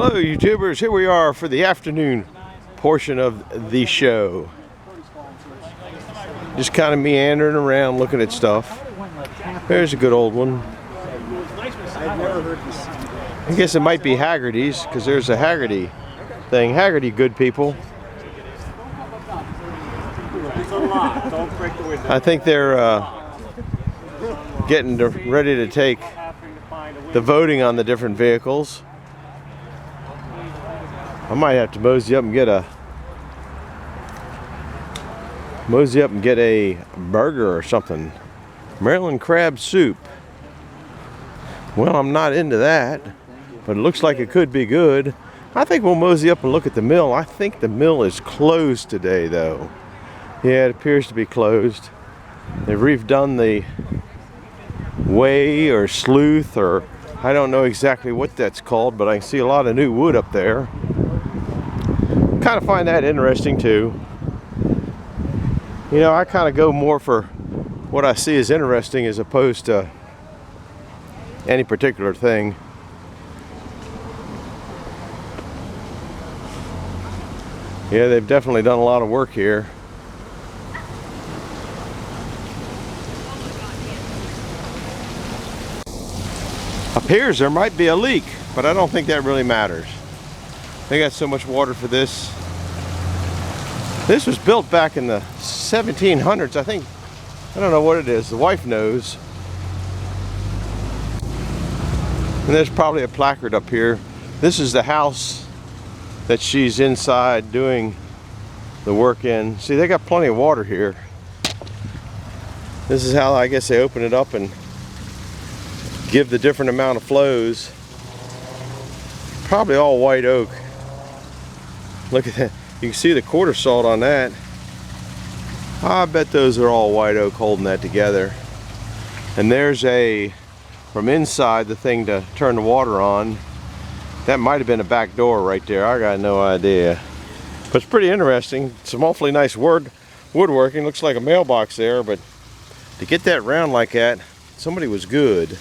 Hello YouTubers, here we are for the afternoon portion of the show. Just kind of meandering around looking at stuff. There's a good old one. I guess it might be Haggerty's because there's a Haggerty thing. Haggerty good people. I think they're getting ready to take the voting on the different vehicles. I might have to mosey up and get a burger or something. Maryland crab soup. Well, I'm not into that, but it looks like it could be good. I think we'll mosey up and look at the mill. I think the mill is closed today, though. Yeah, it appears to be closed. They've redone the way or sleuth, or I don't know exactly what that's called, but I can see a lot of new wood up there. Kind of find that interesting too. You know, I kind of go more for what I see as interesting as opposed to any particular thing. Yeah, they've definitely done a lot of work here. Appears there might be a leak, but I don't think that really matters. They got so much water for this. This was built back in the 1700s, I think. I don't know what it is. The wife knows. And there's probably a placard up here. This is the house that she's inside doing the work in. See, they got plenty of water here. This is how I guess they open it up and give the different amount of flows. Probably all white oak. Look at that. You can see the quarter salt on that. I bet those are all white oak holding that together. And there's from inside the thing to turn the water on. That might have been a back door right there. I got no idea. But it's pretty interesting. Some awfully nice woodworking. Looks like a mailbox there, but to get that round like that, somebody was good.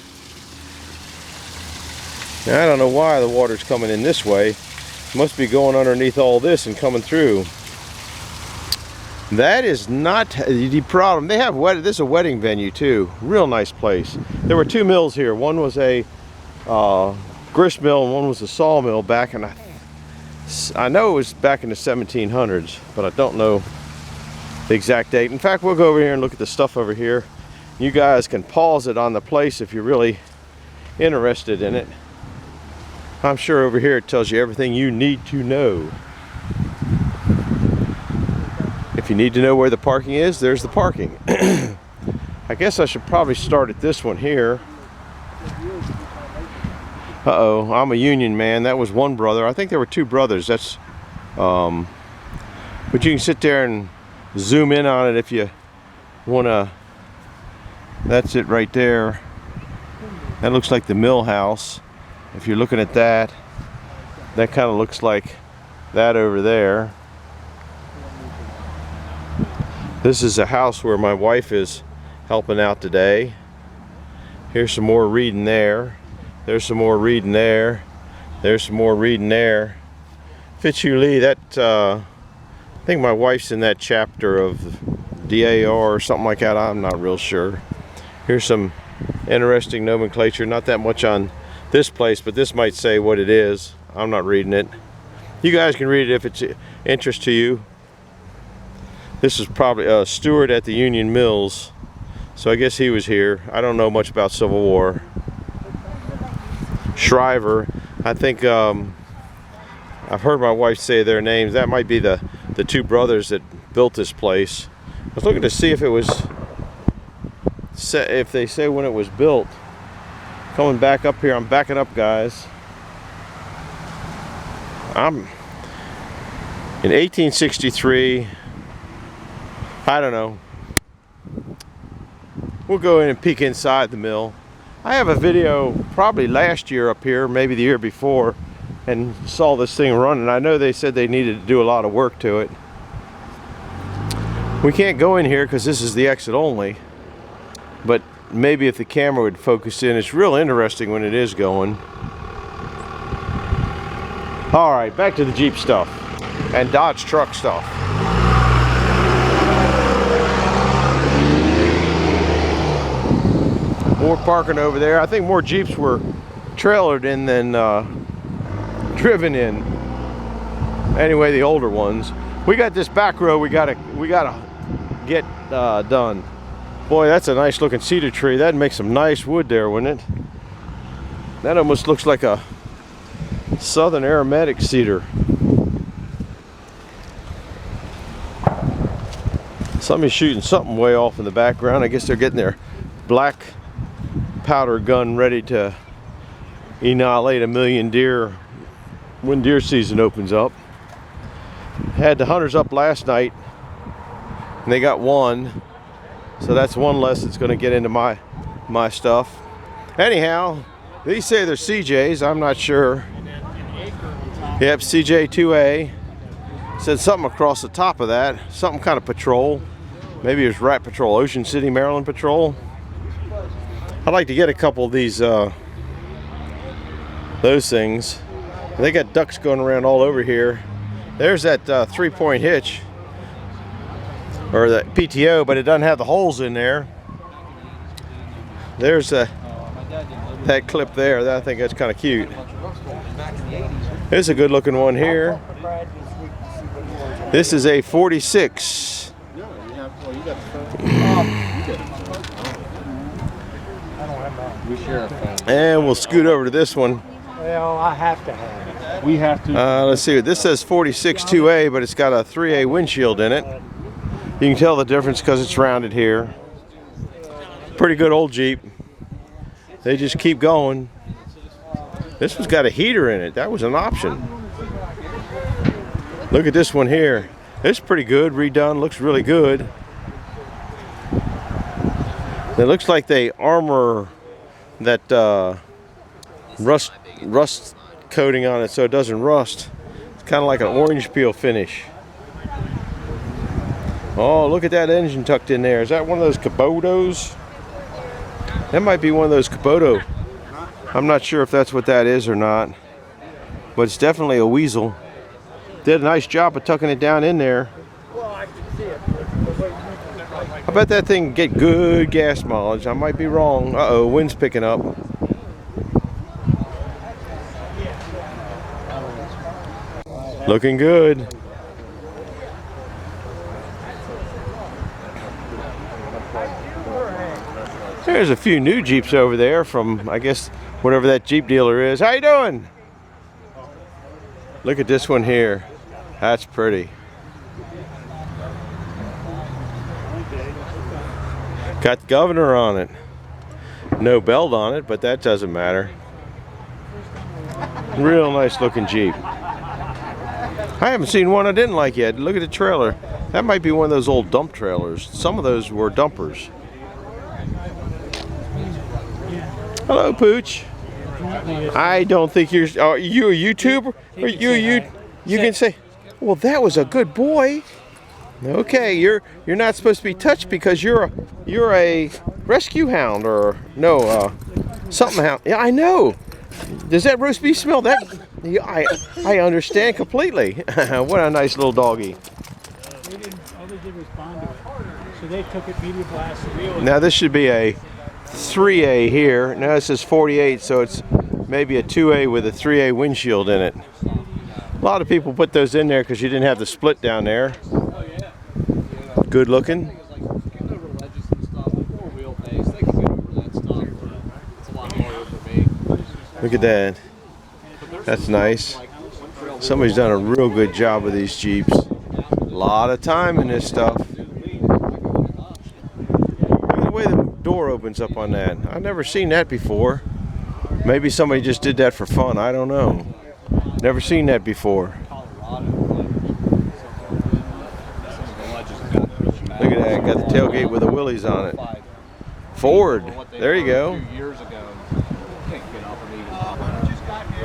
Now, I don't know why the water's coming in this way. Must be going underneath all this and coming through. That is not the problem. They have this is a wedding venue too. Real nice place. There were two mills here. One was a grist mill and one was a sawmill back in, I know it was back in the 1700s, but I don't know the exact date. In fact, we'll go over here and look at the stuff over here. You guys can pause it on the place if you're really interested in it. I'm sure over here it tells you everything you need to know. If you need to know where the parking is, there's the parking. I guess I should probably start at this one here. Uh-oh, I'm a union man. That was one brother. I think there were two brothers. That's but you can sit there and zoom in on it if you want to. That's it right there. That looks like the mill house. If you're looking at that, that kind of looks like that over there. This is a house where my wife is helping out today. Here's some more reading there. There's some more reading there. There's some more reading there. Fitzhugh Lee, that I think my wife's in that chapter of DAR or something like that. I'm not real sure. Here's some interesting nomenclature. Not that much on this place, but this might say what it is. I'm not reading it. You guys can read it if it's interest to you. This is probably a steward at the Union Mills, so I guess he was here. I don't know much about Civil War. Shriver, I think I've heard my wife say their names. That might be the two brothers that built this place. I was looking to see if it was if they say when it was built. Coming back up here, I'm backing up, guys. I'm in 1863. I don't know. We'll go in and peek inside the mill. I have a video probably last year up here, maybe the year before, and saw this thing running. I know they said they needed to do a lot of work to it. We can't go in here because this is the exit only, but maybe if the camera would focus in, it's real interesting when it is going. All right, back to the Jeep stuff and Dodge truck stuff. More parking over there. I think more Jeeps were trailered in than driven in. Anyway, the older ones. We got this back row we gotta get done. Boy, that's a nice looking cedar tree. That'd make some nice wood there, wouldn't it? That almost looks like a southern aromatic cedar. Somebody's shooting something way off in the background. I guess they're getting their black powder gun ready to annihilate 1,000,000 deer when deer season opens up. Had the hunters up last night and they got one, so that's one less that's going to get into my stuff. Anyhow, they say they're CJs. I'm not sure. Yep, CJ 2A. Said something across the top of that, something kind of patrol. Maybe it was Rat Patrol, Ocean City, Maryland Patrol. I'd like to get a couple of these those things. They got ducks going around all over here. There's that 3-point hitch, or the PTO, but it doesn't have the holes in there. There's that clip there. I think that's kind of cute. There's a good looking one here. This is a 46. And we'll scoot over to this one. Well, I have to have it. We have to. Let's see. This says 46 2A, but it's got a 3A windshield in it. You can tell the difference because it's rounded here. Pretty good old Jeep. They just keep going. This one's got a heater in it. That was an option. Look at this one here. It's pretty good. Redone. Looks really good. It looks like they armor that rust coating on it so it doesn't rust. It's kind of like an orange peel finish. Oh, look at that engine tucked in there. Is that one of those Kubotas? That might be one of those Kubota. I'm not sure if that's what that is or not, but it's definitely a Weasel. Did a nice job of tucking it down in there. I bet that thing can get good gas mileage. I might be wrong. Uh-oh, wind's picking up. Looking good. There's a few new Jeeps over there from, I guess, whatever that Jeep dealer is. How you doing? Look at this one here. That's pretty. Got Governor on it. No belt on it, but that doesn't matter. Real nice looking Jeep. I haven't seen one I didn't like yet. Look at the trailer. That might be one of those old dump trailers. Some of those were dumpers. Hello, Pooch. I don't think you're. Are you a YouTuber? Or you can say, well, that was a good boy. Okay, you're not supposed to be touched because you're a rescue hound or no something hound. Yeah, I know. Does that roast beef smell? That I understand completely. What a nice little doggy. They did respond to it, so they took it media blast. Now this should be a 3A here. Now this is 48, so it's maybe a 2A with a 3A windshield in it. A lot of people put those in there because you didn't have the split down there. Good looking. Look at that. That's nice. Somebody's done a real good job with these Jeeps. A lot of time in this stuff. Look at the way the door opens up on that. I've never seen that before. Maybe somebody just did that for fun. I don't know. Never seen that before. Look at that. Got the tailgate with the Willys on it. Ford. There you go.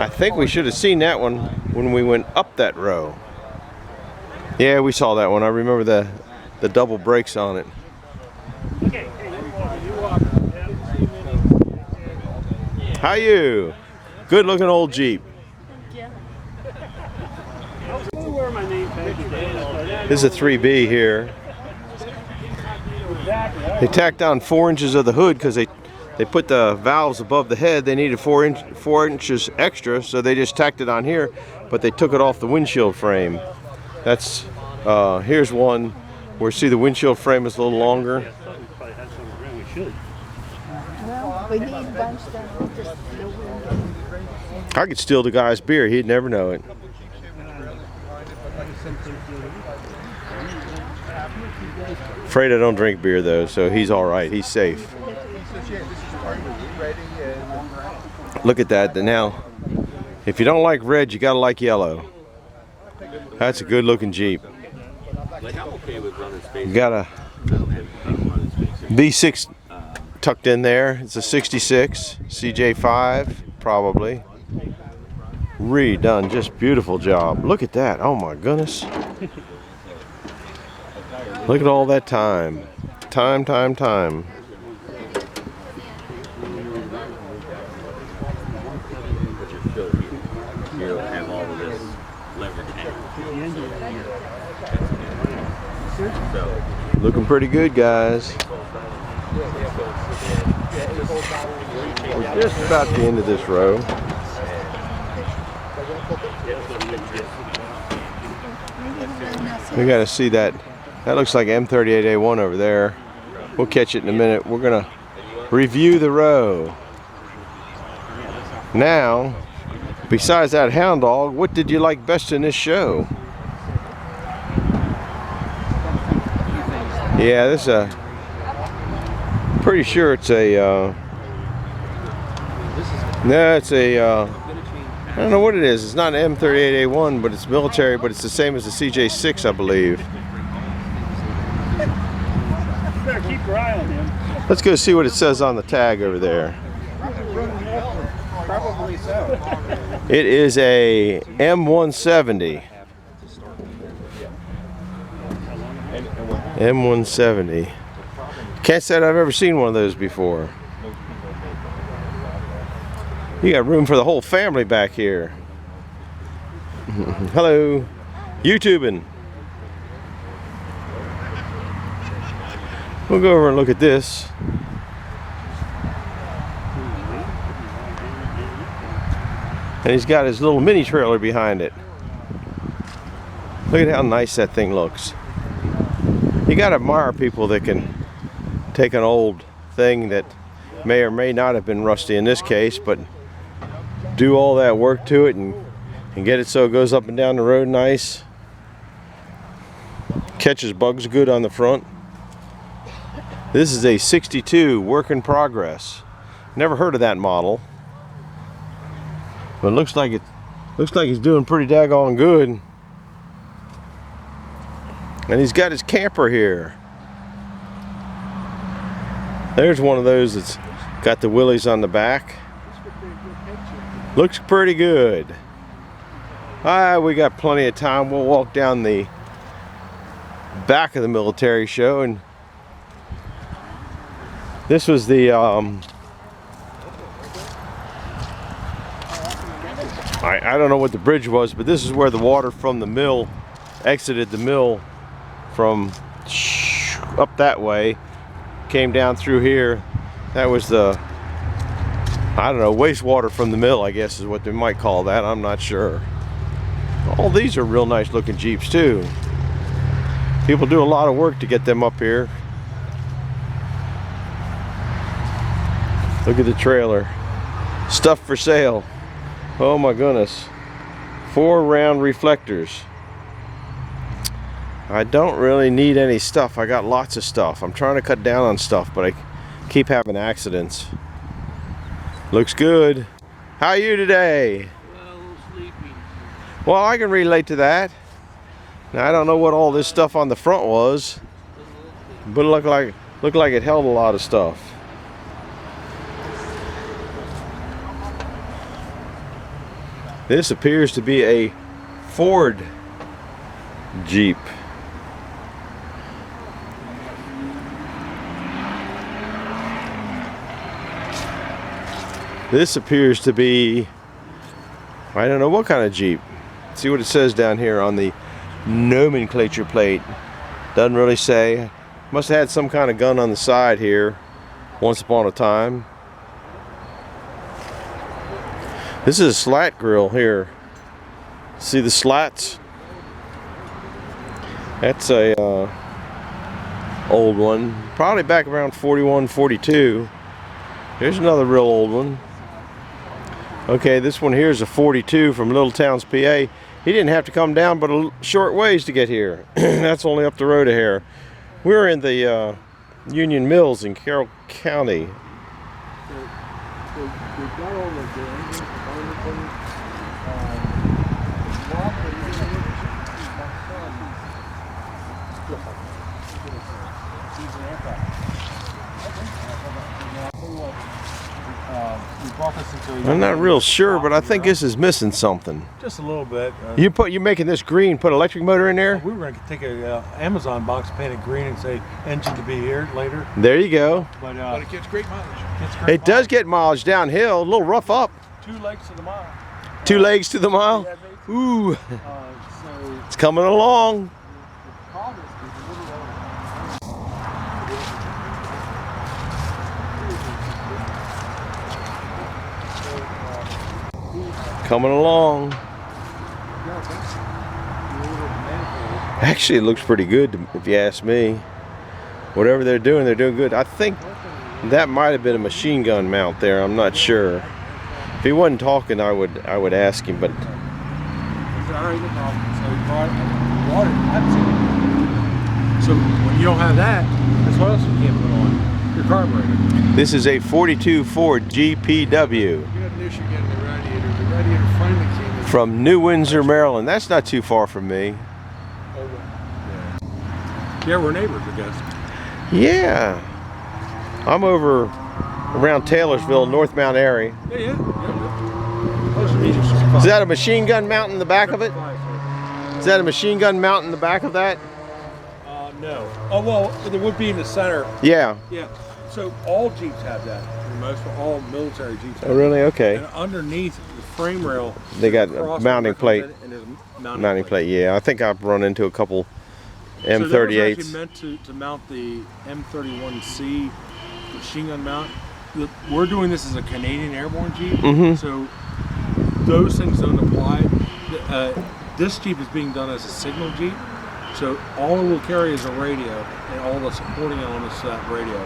I think we should have seen that one when we went up that row. Yeah, we saw that one. I remember the double brakes on it. How you? Good looking old Jeep. Where my name tag is. This is a 3B here. They tacked on 4 inches of the hood because they put the valves above the head. They needed 4 inches extra, so they just tacked it on here, but they took it off the windshield frame. That's here's one where see the windshield frame is a little longer. Well, we need a bunch of just I could steal the guy's beer, he'd never know it. Afraid I don't drink beer though, so he's all right, he's safe. Look at that. Now, if you don't like red, you gotta like yellow. That's a good looking Jeep. You got a V6 tucked in there. It's a 66 CJ5 probably. Redone, just beautiful job. Look at that. Oh my goodness. Look at all that time. Time. Looking pretty good, guys. We're just about the end of this row. We got to see that. That looks like M38A1 over there. We'll catch it in a minute. We're going to review the row. Now, besides that hound dog, what did you like best in this show? Yeah, this is a, pretty sure it's a, no, it's a, I don't know what it is. It's not an M38A1, but it's military, but it's the same as the CJ6, I believe. Better keep your eye on him. Let's go see what it says on the tag over there. Probably so. It is a M170. M170. Can't say I've ever seen one of those before. You got room for the whole family back here. Hello, YouTubing. We'll go over and look at this. And he's got his little mini trailer behind it. Look at how nice that thing looks. You gotta admire people that can take an old thing that may or may not have been rusty in this case, but do all that work to it and get it so it goes up and down the road nice. Catches bugs good on the front. This is a 62 work in progress. Never heard of that model. But it looks like he's doing pretty daggone good. And he's got his camper here. There's one of those that's got the willies on the back. Looks pretty good. We got plenty of time. We'll walk down the back of the military show, and this was the I don't know what the bridge was, but this is where the water from the mill exited the mill from up that way, came down through here. That was the, I don't know, wastewater from the mill, I guess is what they might call that. I'm not sure. All these are real nice looking Jeeps too. People do a lot of work to get them up here. Look at the trailer. Stuff for sale. Oh my goodness. 4 round reflectors. I don't really need any stuff. I got lots of stuff. I'm trying to cut down on stuff, but I keep having accidents. Looks good. How are you today? Well, a little sleepy. Well, I can relate to that. Now, I don't know what all this stuff on the front was, but it looked like it held a lot of stuff. This appears to be a Ford Jeep. This appears to be, I don't know what kind of Jeep. See what it says down here on the nomenclature plate. Doesn't really say. Must have had some kind of gun on the side here once upon a time. This is a slat grill here. See the slats? That's a old one, probably back around 41, 42. Here's another real old one. Okay, this one here is a 42 from Little Towns, PA. He didn't have to come down but a short ways to get here. That's only up the road a hair. We're in the Union Mills in Carroll County. I'm not real sure, but I think this is missing something. Just a little bit. You're making this green, put electric motor in there? We were going to take a Amazon box, paint it green, and say engine to be here later. There you go. But it gets great mileage. It does get mileage downhill, a little rough up. 2 legs to the mile. 2 legs to the mile? Yeah, Ooh, so it's coming along. Coming along. Actually, it looks pretty good if you ask me. Whatever they're doing good. I think that might have been a machine gun mount there. I'm not sure. If he wasn't talking, I would ask him, but so when you don't have that, that's what else you can't put on your carburetor. this is a 42 Ford GPW You had an issue getting the radiator. The radiator finally came in. from New Windsor, Maryland. That's not too far from me. Yeah, we're neighbors, I guess. Yeah, I'm over around Taylorsville, North Mount Airy. Yeah. Is that a machine gun mount in the back of it? Is that a machine gun mount in the back of that? No. Oh, well, there would be in the center. Yeah. Yeah. So all Jeeps have that. For most, all military Jeeps have Oh, really? Okay. And underneath the frame rail, They got there's a cross mounting plate. and there's a Mounting plate. Yeah, I think I've run into a couple So that was M38s. actually meant to mount the M31C machine gun mount. We're doing this as a Canadian airborne Jeep, so those things don't apply. This Jeep is being done as a signal Jeep, so all it will carry is a radio and all the supporting elements to that radio.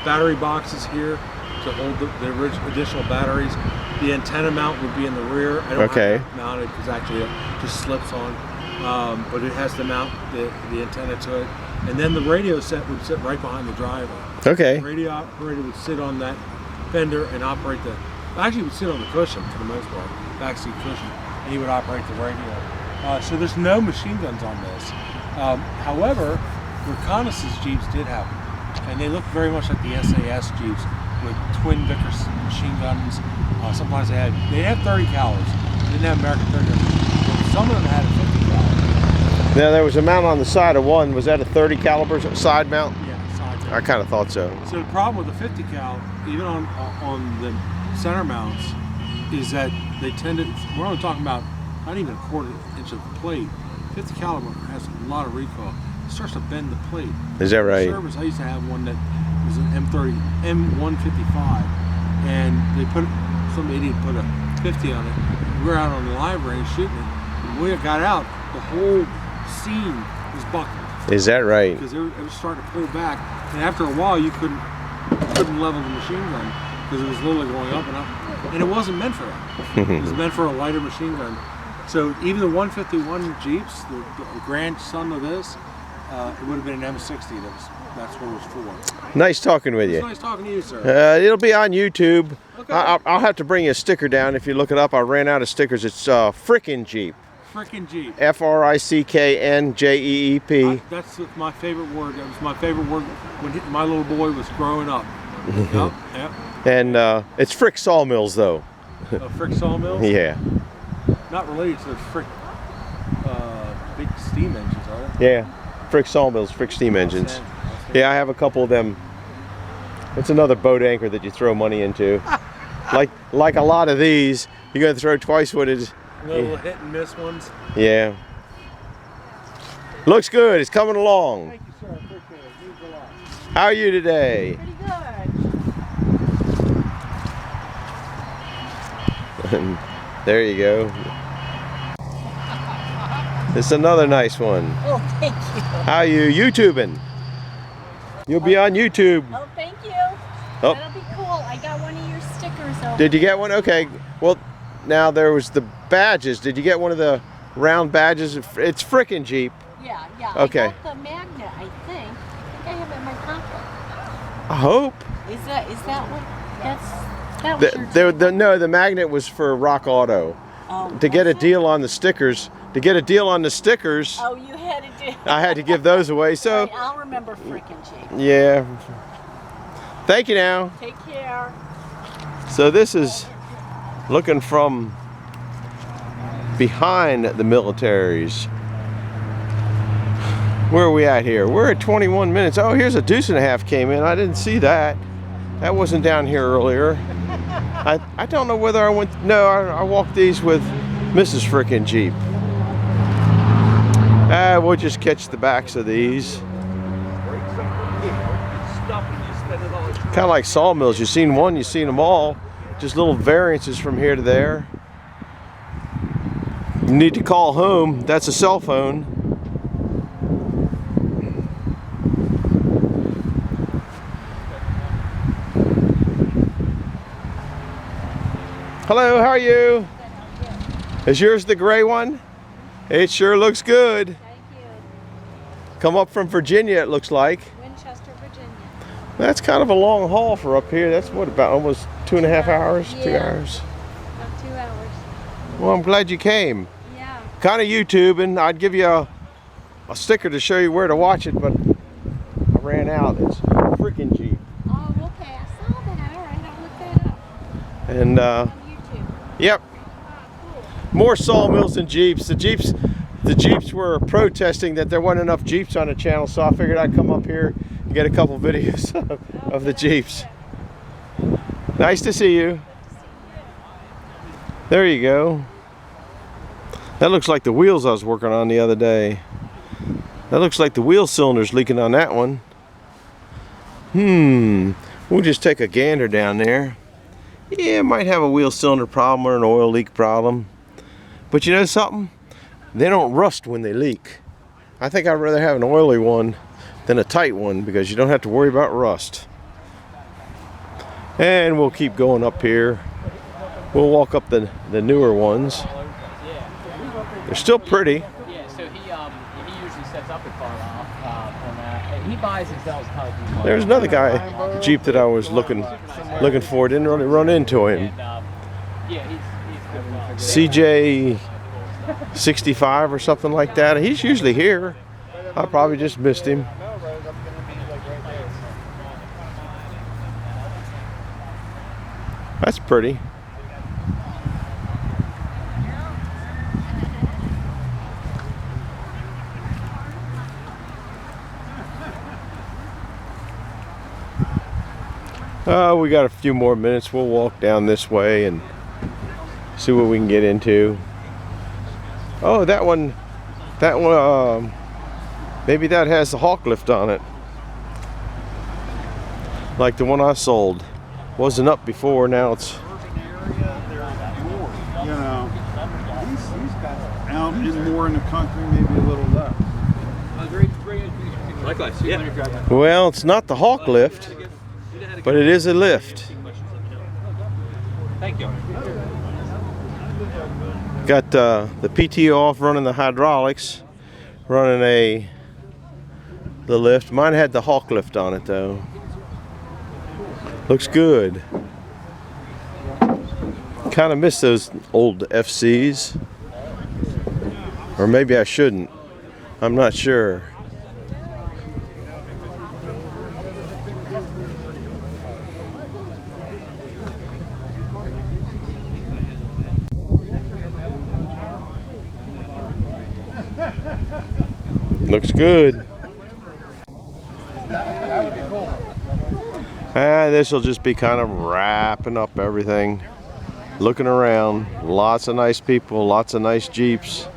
Battery boxes here to hold the additional batteries. The antenna mount would be in the rear. I don't have it mounted because actually it just slips on. But it has to mount the antenna to it. And then the radio set would sit right behind the driver. Okay. The radio operator would sit on that fender and operate actually would sit on the cushion for the most part, backseat cushion, and he would operate the radio. So there's no machine guns on this. However, reconnaissance Jeeps did have them. And they look very much like the SAS Jeeps with twin Vickers machine guns. Sometimes they had 30 calibers. They didn't have American 30 calibers. Some of them had a 50 caliber. Now there was a mount on the side of one. Was that a 30 caliber side mount? Yeah, side mount. I kind of thought so. So the problem with the 50 cal, even on the center mounts, is that they tend to. We're only talking about not even a quarter inch of plate. 50 caliber has a lot of recoil. It starts to bend the plate. Is that right? Service, I used to have one that was an M155, and some idiot put a 50 on it. We were out on the live range shooting it. And when we got out, the whole scene was buckled. Is that right? Because it was starting to pull back, and after a while, you couldn't level the machine gun because it was literally going up and up, and it wasn't meant for that. It was meant for a lighter machine gun. So even the 151 Jeeps, the grandson of this, it would have been an M60. That's what it was for. Nice talking with It's you. nice talking to you, sir. It'll be on YouTube. Okay. I'll have to bring you a sticker down if you look it up. I ran out of stickers. It's Frickin' Jeep. Frickin' Jeep. FRICKNJEEP. That's my favorite word. That was my favorite word when my little boy was growing up. Yep. And it's Frick Sawmills though. Frick Sawmills? Yeah. Not related to the Frick big steam engines, are they? Yeah. Frick Sawmills, Frick steam engines. Yeah, I have a couple of them. It's another boat anchor that you throw money into. like a lot of these, you're going to throw twice what it Little hit and miss ones. Yeah. Looks good. It's coming along. Thank you, sir. I appreciate it. It means a lot. How are you today? Pretty good. There you go. It's another nice one. Oh, thank you. How are you YouTubing? You'll be on YouTube. Oh, thank you. Oh. That'll be cool. I got one of your stickers over. Did you get one? Okay. Well, now there was the badges. Did you get one of the round badges? It's frickin' Jeep. Yeah, yeah. Okay. I got the magnet, I think. I have it in my pocket. I hope. Is that what? That was No, the magnet was for Rock Auto. Oh, To get a was it? deal on the stickers. To get a deal on the stickers, Oh, you had to do. I had to give those away. So, Right, I'll remember frickin' Jeep. yeah. Thank you now. Take care. So this is looking from behind the militaries. Where are we at here? We're at 21 minutes. Oh, here's a deuce and a half came in. I didn't see that. That wasn't down here earlier. I don't know whether I went. No, I walked these with Mrs. Frickin' Jeep. We'll just catch the backs of these. Kind of like sawmills. You've seen one, you've seen them all. Just little variances from here to there. You need to call home. That's a cell phone. Hello, how are you? Is yours the gray one? It sure looks good. Thank you. Come up from Virginia, it looks like. Winchester, Virginia. That's kind of a long haul for up here. That's what, about almost 2.5 hours? 2 Yeah. hours. About 2 hours. Well, I'm glad you came. Yeah. Kind of YouTubing. I'd give you a sticker to show you where to watch it, but I ran out. It's freaking Jeep. Oh, okay. I saw that. All right, I'll look that up And on YouTube. yep, Ah, cool. more sawmills than Jeeps. The Jeeps were protesting that there wasn't enough Jeeps on the channel, so I figured I'd come up here and get a couple videos of the Jeeps. Nice to see you. There you go. That looks like the wheels I was working on the other day. That looks like the wheel cylinder's leaking on that one. We'll just take a gander down there. Yeah, it might have a wheel cylinder problem or an oil leak problem. But you know something? They don't rust when they leak. I think I'd rather have an oily one than a tight one because you don't have to worry about rust. And we'll keep going up here. We'll walk up the newer ones. They're still pretty. Yeah, so he usually sets up a car off on that. He buys and sells cars. There's another guy, Jeep, that I was looking for. Didn't really run into him. And, yeah, he's good. CJ 65 or something like that. He's usually here. I probably just missed him. That's pretty. We got a few more minutes. We'll walk down this way and see what we can get into. Oh, that one, maybe that has the hawk lift on it. Like the one I sold. Wasn't up before, now it's... You know, he's got out in more in the country, maybe a little less. Likewise, yeah. Well, it's not the hawk lift, but it is a lift. Thank you. Got the PTO off, running the hydraulics, running the lift. Mine had the hawk lift on it though. Looks good. Kind of miss those old FCs. Or maybe I shouldn't. I'm not sure. Looks good. This will just be kind of wrapping up everything. looking around. Lots of nice people, lots of nice Jeeps.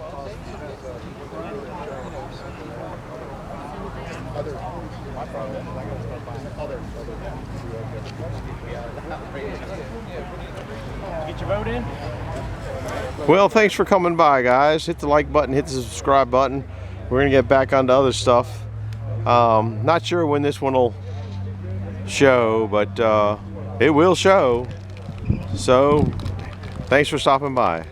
Get your vote in? Well, thanks for coming by, guys. Hit the like button, hit the subscribe button. We're gonna get back onto other stuff. Not sure when this one will show, but it will show. So thanks for stopping by.